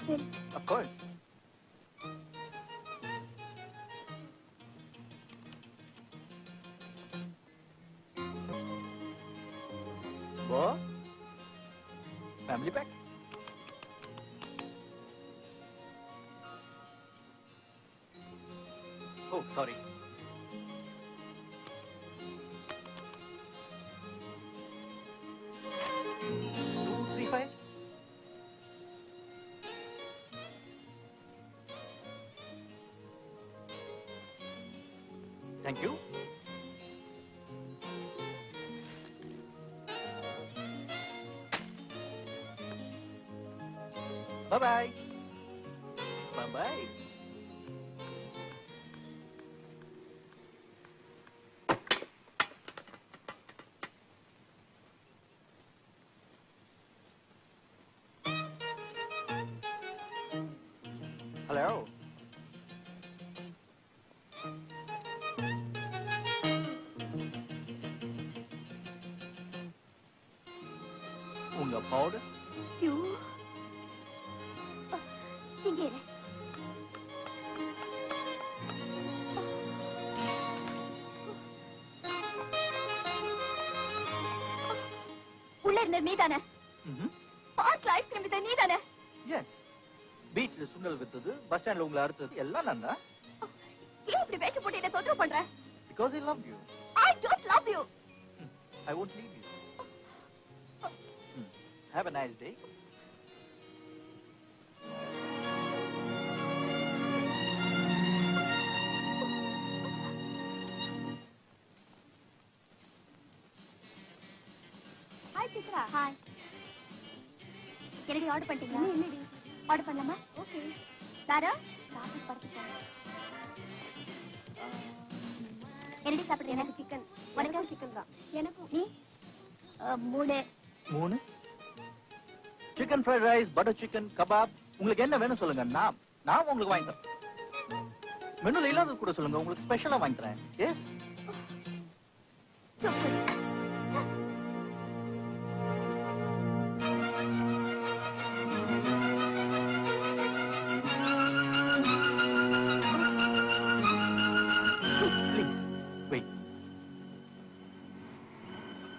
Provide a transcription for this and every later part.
Really? Of course. What? Family pack? Oh, sorry. 235? Thank you. Bye-bye. Bye-bye. Hello. உங்க powder? You? இங்கே இரு. உள்ள இருந்த நீதானே? பார்க்ல ஐஸ்கிரீம் வித்த நீதானே? Yes. பீச்ல சுண்டல் வித்தது, பஸ் ஸ்டாண்ட்ல உங்களை அறுத்தது எல்லாம் நான் தான். ஏன் இப்படி வேஷம் போட்டு என்ன தொந்தரவு பண்ற? Because I love you. I don't love you. I won't leave you. Have a nice day. Hi Chitra. Hi. என்னடி ஆர்டர் பண்ணிட்டீங்களா? என்னடி? ஆர்டர் பண்ணலாமா? ஓகே. தாரா, சாப்பிட்டு படுத்துக்கோங்க. என்னடி சாப்பிடுறீங்க? எனக்கு சிக்கன். உனக்கு சிக்கன் தான். எனக்கு நீ 3 chicken fried rice, butter chicken, kebab. உங்களுக்கு என்ன வேணும் சொல்லுங்க. நான் உங்களுக்கு வாங்கி தரேன். மெனுல இல்லாதது கூட சொல்லுங்க. உங்களுக்கு ஸ்பெஷலா வாங்கி தரேன். எஸ்.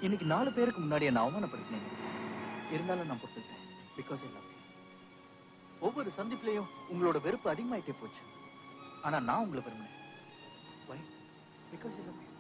இன்னைக்கு 4 பேருக்கு முன்னாடி என்ன அவமானப்படுத்தினீங்க. இருந்தாலும் நான் பொறுத்துட்டேன். Because I love you. ஒவ்வொரு சந்திப்பிலையும் உங்களோட வெறுப்பு அதிகமாயிட்டே போச்சு. ஆனா நான் உங்களை விரும்பினேன். Why? Because I love you.